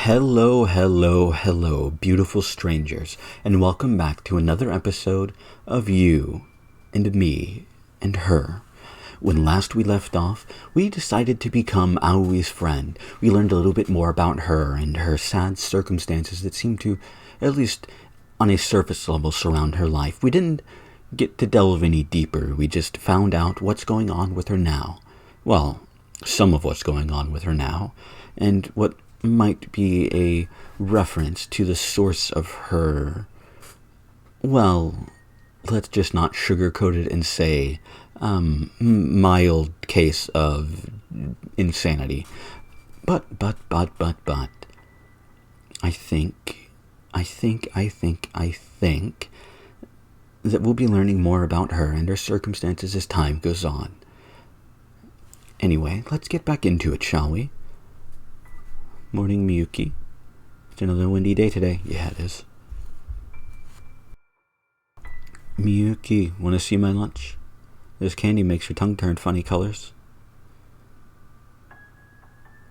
Hello, hello, hello, beautiful strangers, and welcome back to another episode of You and Me and Her. When last we left off, we decided to become Aoi's friend. We learned a little bit more about her and her sad circumstances that seemed to, at least on a surface level, surround her life. We didn't get to delve any deeper. We just found out what's going on with her now. Well, some of what's going on with her now, and what might be a reference to the source of her, well, let's just not sugarcoat it and say, mild case of insanity. But, I think that we'll be learning more about her and her circumstances as time goes on. Anyway, let's get back into it, shall we? Morning, Miyuki. It's another windy day today. Yeah, it is. Miyuki, wanna see my lunch? This candy makes your tongue turn funny colors.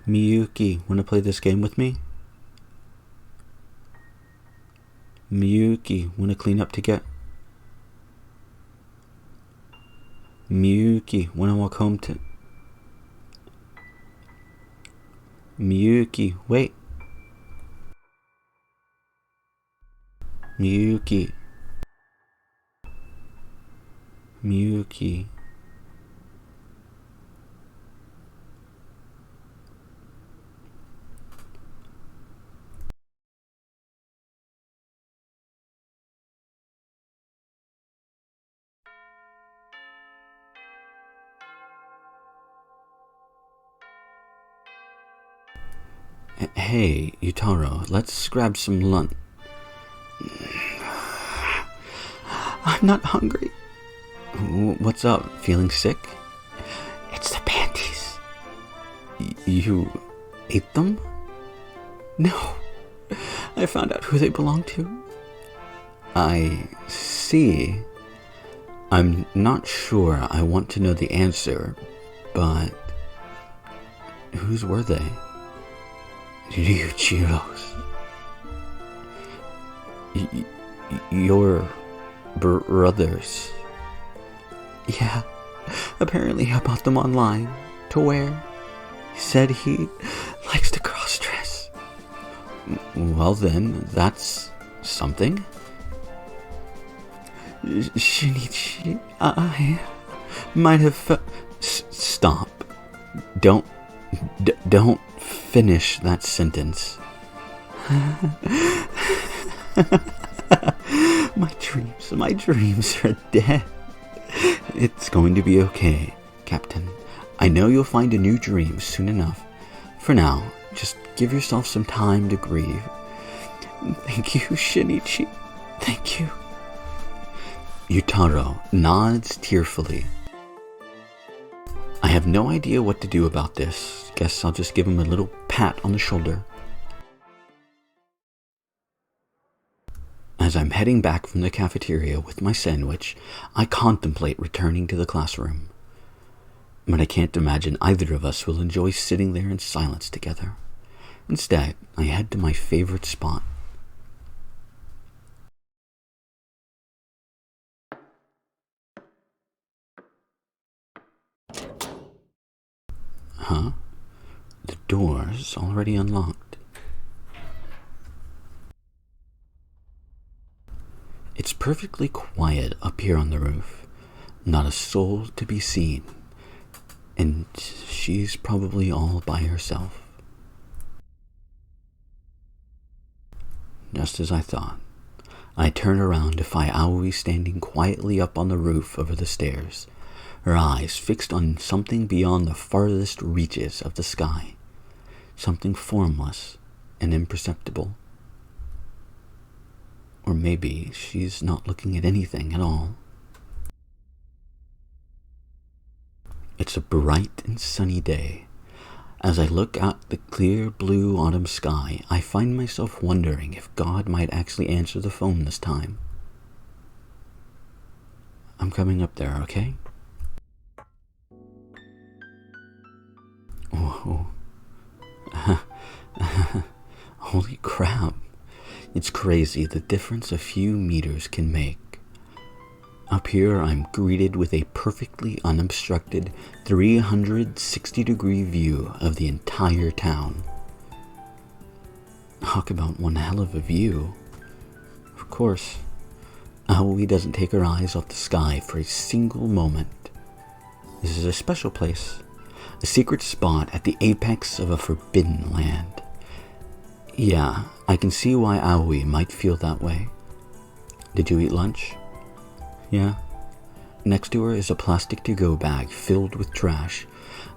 Miyuki, wanna play this game with me? Miyuki, wanna clean up together? Miyuki, wanna walk home to... Miyuki, wait. Miyuki. Miyuki. Hey, Yutaro, let's grab some lunch. I'm not hungry. What's up? Feeling sick? It's the panties. You ate them? No. I found out who they belong to. I see. I'm not sure I want to know the answer, but whose were they? Ryuichiro's. Your brothers. Yeah, apparently I bought them online to wear. He said he likes to cross-dress. Well then, that's something. Shinichi, I might have... Stop. Don't finish that sentence. My dreams are dead. It's going to be okay, Captain. I know you'll find a new dream soon enough. For now, just give yourself some time to grieve. Thank you, Shinichi. Thank you. Yutaro nods tearfully. I have no idea what to do about this. Guess I'll just give him a little pat on the shoulder. As I'm heading back from the cafeteria with my sandwich, I contemplate returning to the classroom. But I can't imagine either of us will enjoy sitting there in silence together. Instead, I head to my favorite spot. Huh? The door's already unlocked. It's perfectly quiet up here on the roof. Not a soul to be seen. And she's probably all by herself. Just as I thought. I turn around to find Aoi standing quietly up on the roof over the stairs, her eyes fixed on something beyond the farthest reaches of the sky. Something formless and imperceptible. Or maybe she's not looking at anything at all. It's a bright and sunny day. As I look out the clear blue autumn sky, I find myself wondering if God might actually answer the phone this time. I'm coming up there, okay? Oh, Holy crap. It's crazy the difference a few meters can make. Up here, I'm greeted with a perfectly unobstructed 360-degree view of the entire town. Talk about one hell of a view. Of course, Aoi doesn't take her eyes off the sky for a single moment. This is a special place, a secret spot at the apex of a forbidden land. Yeah, I can see why Aoi might feel that way. Did you eat lunch? Yeah. Next to her is a plastic to-go bag filled with trash.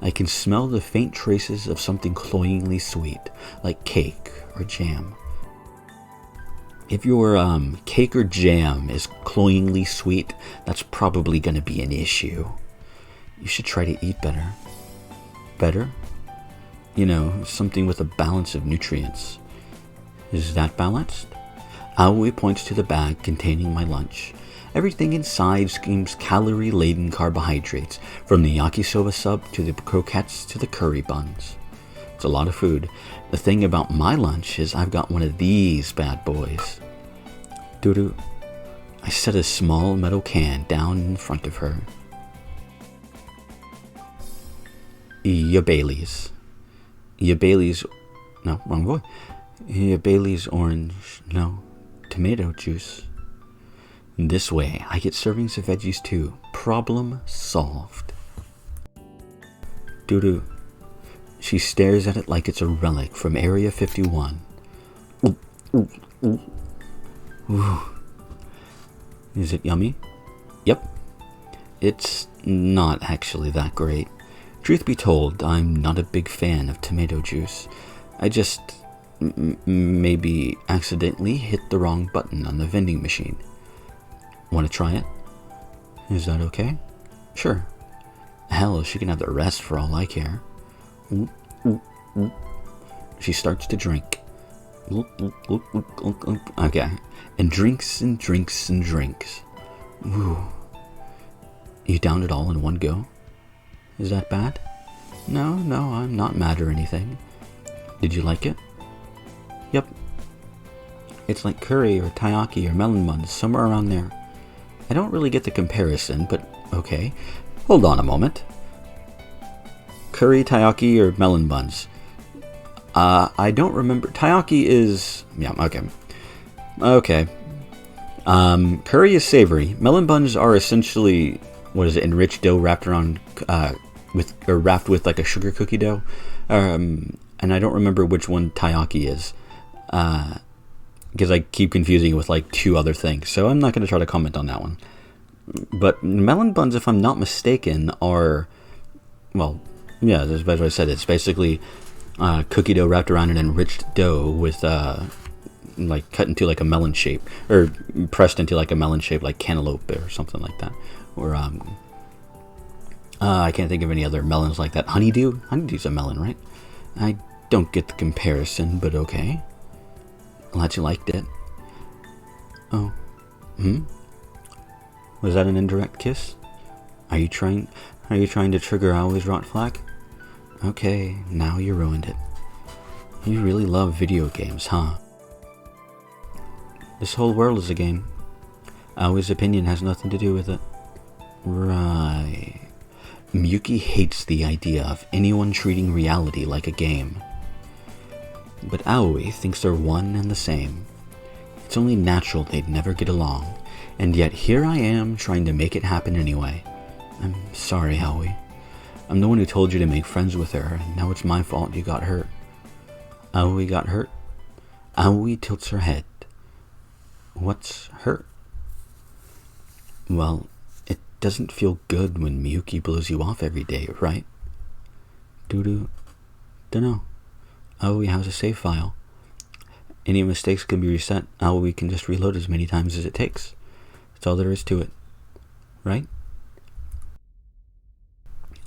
I can smell the faint traces of something cloyingly sweet, like cake or jam. If your cake or jam is cloyingly sweet, that's probably going to be an issue. You should try to eat better. Better? You know, something with a balance of nutrients. Is that balanced? Aoi points to the bag containing my lunch. Everything inside screams calorie-laden carbohydrates, from the yakisoba sub to the croquettes to the curry buns. It's a lot of food. The thing about my lunch is I've got one of these bad boys. Doo-doo. I set a small metal can down in front of her. Ya Bailey's. Ya Bailey's... No, wrong boy. Ya Bailey's orange... No, tomato juice. This way, I get servings of veggies too. Problem solved. Doo-doo. She stares at it like it's a relic from Area 51. Ooh. Is it yummy? Yep. It's not actually that great. Truth be told, I'm not a big fan of tomato juice. I just maybe accidentally hit the wrong button on the vending machine. Want to try it? Is that okay? Sure. Hell, she can have the rest for all I care. She starts to drink. Okay. And drinks and drinks and drinks. Ooh. You downed it all in one go? Is that bad? No, I'm not mad or anything. Did you like it? Yep. It's like curry or taiyaki or melon buns, somewhere around there. I don't really get the comparison, but okay. Hold on a moment. Curry, taiyaki, or melon buns? I don't remember. Taiyaki is... Yeah, okay. Okay. Curry is savory. Melon buns are essentially... What is it? Enriched dough wrapped around... wrapped with like a sugar cookie dough. And I don't remember which one taiyaki is. Because I keep confusing it with like two other things, so I'm not going to try to comment on that one. But melon buns, if I'm not mistaken, are, well, yeah, as I said, it's basically cookie dough wrapped around an enriched dough with like cut into like a melon shape, or pressed into like a melon shape, like cantaloupe or something like that. Or I can't think of any other melons like that. Honeydew? Honeydew's a melon, right? I don't get the comparison, but okay. Glad you liked it. Oh. Was that an indirect kiss? Are you trying to trigger Aoi's rot flag? Okay, now you ruined it. You really love video games, huh? This whole world is a game. Aoi's opinion has nothing to do with it. Right. Miyuki hates the idea of anyone treating reality like a game. But Aoi thinks they're one and the same. It's only natural they'd never get along, and yet here I am trying to make it happen anyway. I'm sorry, Aoi. I'm the one who told you to make friends with her, and now it's my fault you got hurt. Aoi got hurt? Aoi tilts her head. What's hurt? Well, it doesn't feel good when Miyuki blows you off every day, right? Dunno. Aoi has a save file. Any mistakes can be reset. Aoi can just reload as many times as it takes. That's all there is to it. Right?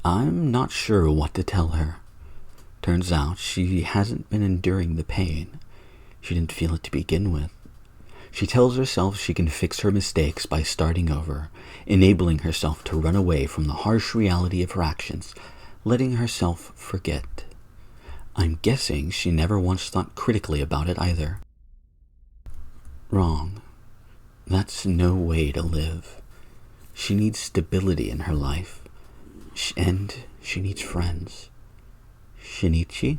I'm not sure what to tell her. Turns out she hasn't been enduring the pain. She didn't feel it to begin with. She tells herself she can fix her mistakes by starting over, enabling herself to run away from the harsh reality of her actions, letting herself forget. I'm guessing she never once thought critically about it either. Wrong. That's no way to live. She needs stability in her life. And she needs friends. Shinichi?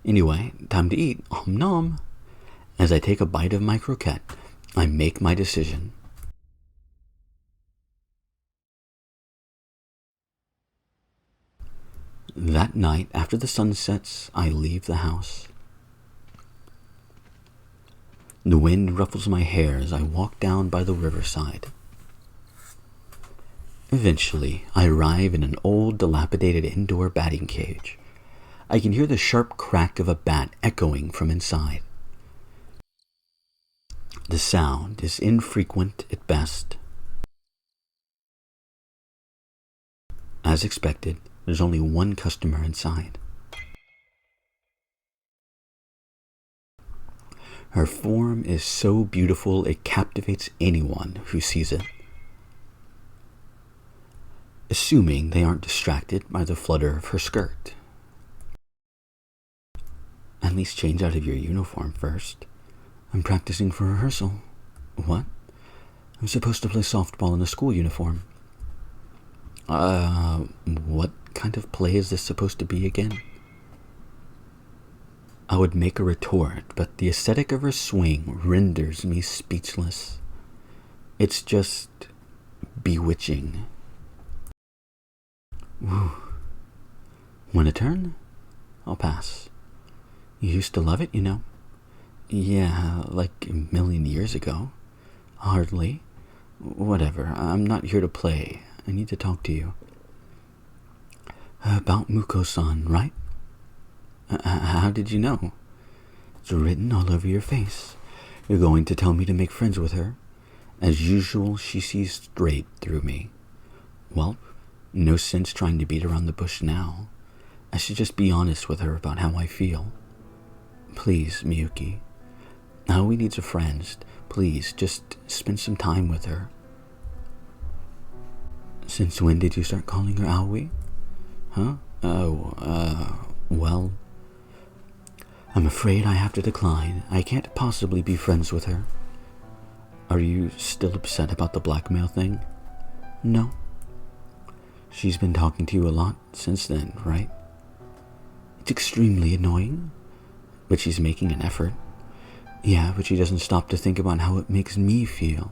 Anyway, time to eat. Om nom. As I take a bite of my croquette, I make my decision. That night, after the sun sets, I leave the house. The wind ruffles my hair as I walk down by the riverside. Eventually, I arrive in an old, dilapidated indoor batting cage. I can hear the sharp crack of a bat echoing from inside. The sound is infrequent at best. As expected, there's only one customer inside. Her form is so beautiful it captivates anyone who sees it. Assuming they aren't distracted by the flutter of her skirt. At least change out of your uniform first. I'm practicing for rehearsal. What? I'm supposed to play softball in a school uniform. What kind of play is this supposed to be again? I would make a retort, but the aesthetic of her swing renders me speechless. It's just bewitching. Whew. Want a turn? I'll pass. You used to love it, you know. Yeah, like a million years ago. Hardly. Whatever, I'm not here to play. I need to talk to you. About Muko-san, right? How did you know? It's written all over your face. You're going to tell me to make friends with her? As usual, she sees straight through me. Well, no sense trying to beat around the bush now. I should just be honest with her about how I feel. Please, Miyuki. Aoi needs a friend. Please, just spend some time with her. Since when did you start calling her Aoi? Huh? Well, I'm afraid I have to decline. I can't possibly be friends with her. Are you still upset about the blackmail thing? No. She's been talking to you a lot since then, right? It's extremely annoying, but she's making an effort. Yeah, but she doesn't stop to think about how it makes me feel.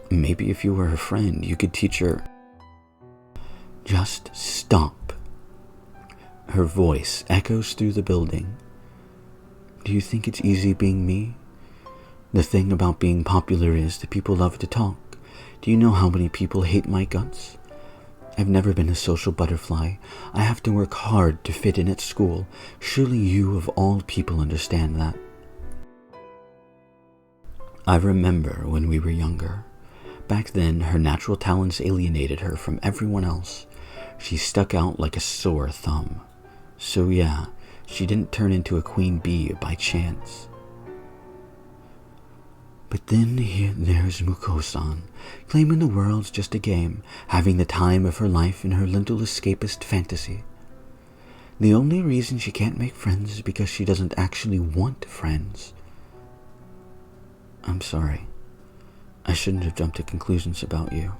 Maybe if you were her friend, you could teach her. Just stop. Her voice echoes through the building. Do you think it's easy being me? The thing about being popular is that people love to talk. Do you know how many people hate my guts? I've never been a social butterfly. I have to work hard to fit in at school. Surely you, of all people, understand that. I remember when we were younger. Back then, her natural talents alienated her from everyone else. She stuck out like a sore thumb. So yeah, she didn't turn into a queen bee by chance. But then there's Muko-san, claiming the world's just a game, having the time of her life in her little escapist fantasy. The only reason she can't make friends is because she doesn't actually want friends. I'm sorry. I shouldn't have jumped to conclusions about you.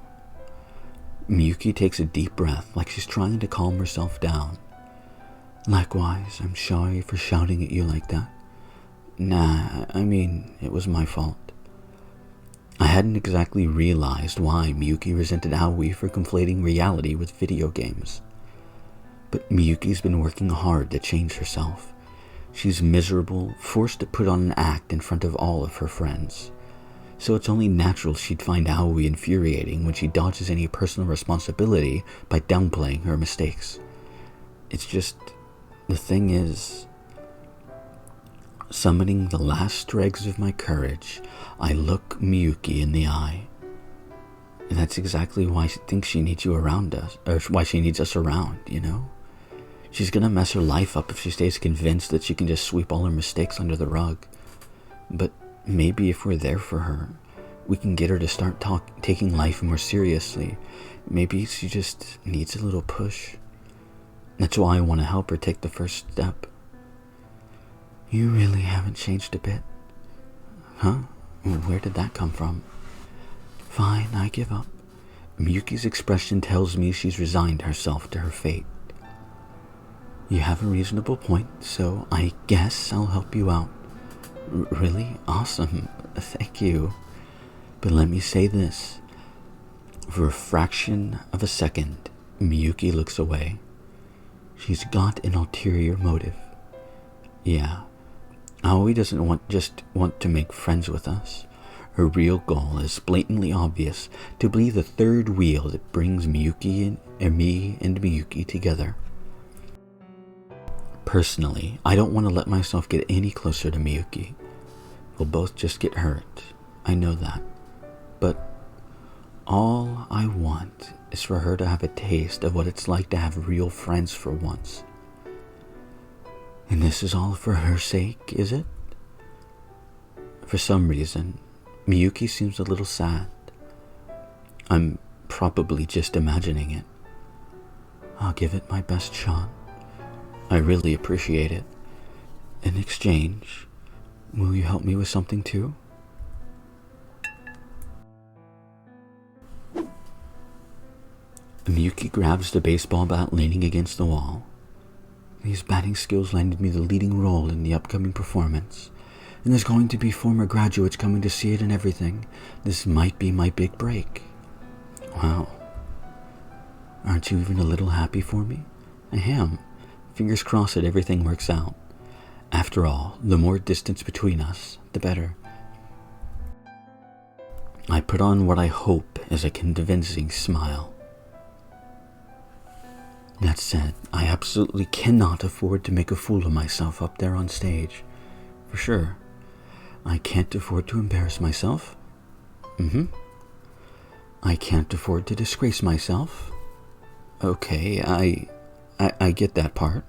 Miyuki takes a deep breath like she's trying to calm herself down. Likewise, I'm sorry for shouting at you like that. Nah, I mean, it was my fault. I hadn't exactly realized why Miyuki resented Aoi for conflating reality with video games. But Miyuki's been working hard to change herself. She's miserable, forced to put on an act in front of all of her friends. So it's only natural she'd find Aoi infuriating when she dodges any personal responsibility by downplaying her mistakes. It's just, the thing is, summoning the last dregs of my courage, I look Miyuki in the eye. And that's exactly why she thinks she needs you around us, or why she needs us around, you know? She's gonna mess her life up if she stays convinced that she can just sweep all her mistakes under the rug. But maybe if we're there for her, we can get her to start taking life more seriously. Maybe she just needs a little push. That's why I want to help her take the first step. You really haven't changed a bit. Huh? Where did that come from? Fine, I give up. Miyuki's expression tells me she's resigned herself to her fate. You have a reasonable point, so I guess I'll help you out. Really? Awesome. Thank you. But let me say this. For a fraction of a second, Miyuki looks away. She's got an ulterior motive. Yeah, Aoi doesn't just want to make friends with us. Her real goal is blatantly obvious, to be the third wheel that brings me and Miyuki together. Personally, I don't want to let myself get any closer to Miyuki. We'll both just get hurt. I know that. But all I want is for her to have a taste of what it's like to have real friends for once. And this is all for her sake, is it? For some reason, Miyuki seems a little sad. I'm probably just imagining it. I'll give it my best shot. I really appreciate it. In exchange, will you help me with something too? Miyuki grabs the baseball bat leaning against the wall. These batting skills landed me the leading role in the upcoming performance. And there's going to be former graduates coming to see it and everything. This might be my big break. Wow. Aren't you even a little happy for me? I am. Fingers crossed that everything works out. After all, the more distance between us, the better. I put on what I hope is a convincing smile. That said, I absolutely cannot afford to make a fool of myself up there on stage. For sure. I can't afford to embarrass myself. I can't afford to disgrace myself. Okay, I get that part.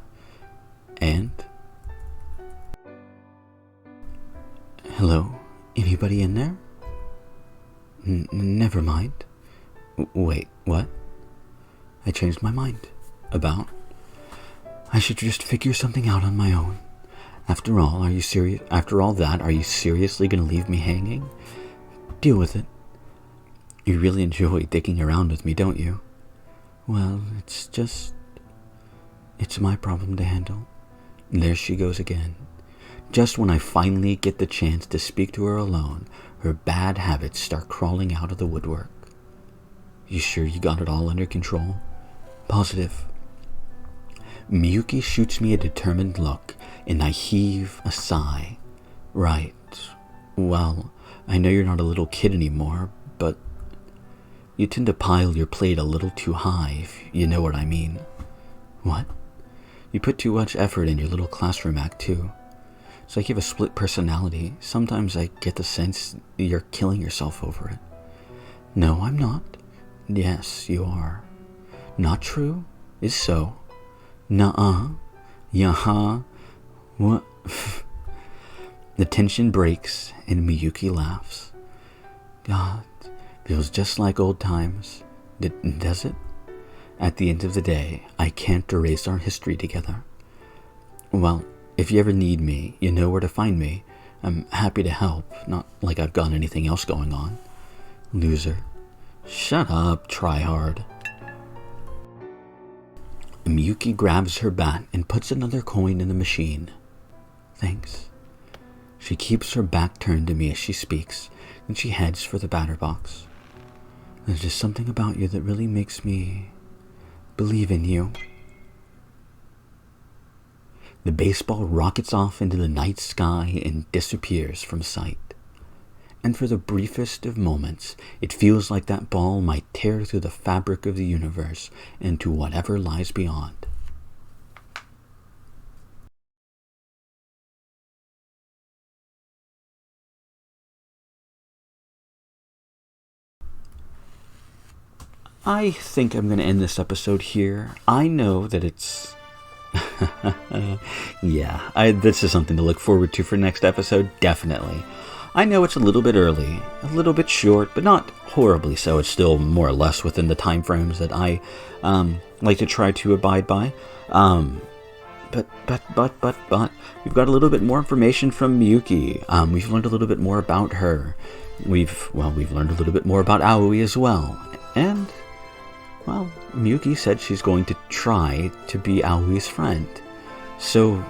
And? Hello? Anybody in there? Never mind. Wait, what? I changed my mind. About? I should just figure something out on my own. After all, are you serious? After all that, are you seriously going to leave me hanging? Deal with it. You really enjoy dicking around with me, don't you? Well, it's my problem to handle. There she goes again. Just when I finally get the chance to speak to her alone, her bad habits start crawling out of the woodwork. You sure you got it all under control? Positive. Miyuki shoots me a determined look, and I heave a sigh. Right. Well, I know you're not a little kid anymore, but you tend to pile your plate a little too high, if you know what I mean. What? You put too much effort in your little classroom act, too. It's like you have a split personality. Sometimes I get the sense you're killing yourself over it. No, I'm not. Yes, you are. Not true? Is so. Nuh-uh. Yaha. What? The tension breaks and Miyuki laughs. God, feels just like old times. Does it? At the end of the day, I can't erase our history together. Well, if you ever need me, you know where to find me. I'm happy to help, not like I've got anything else going on. Loser. Shut up, try hard. Miyuki grabs her bat and puts another coin in the machine. Thanks. She keeps her back turned to me as she speaks, and she heads for the batter box. There's just something about you that really makes me believe in you. The baseball rockets off into the night sky and disappears from sight. And for the briefest of moments, it feels like that ball might tear through the fabric of the universe into whatever lies beyond. I think I'm going to end this episode here. I know that it's Yeah, this is something to look forward to for next episode, definitely. I know it's a little bit early, a little bit short, but not horribly so. It's still more or less within the time frames that I like to try to abide by. But we've got a little bit more information from Miyuki. We've learned a little bit more about her. We've learned a little bit more about Aoi as well. And, well, Miyuki said she's going to try to be Aoi's friend. So,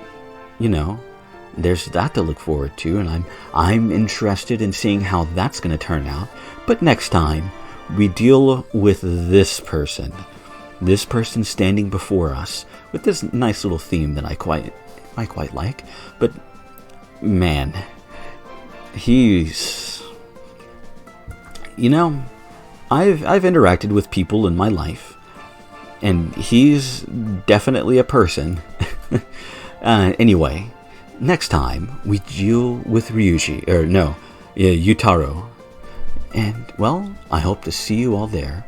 there's that to look forward to, and I'm interested in seeing how that's going to turn out. But next time, we deal with this person standing before us, with this nice little theme that I quite like. But man, he's, I've interacted with people in my life, and he's definitely a person. Anyway, next time we deal with Yutaro. And, well, I hope to see you all there.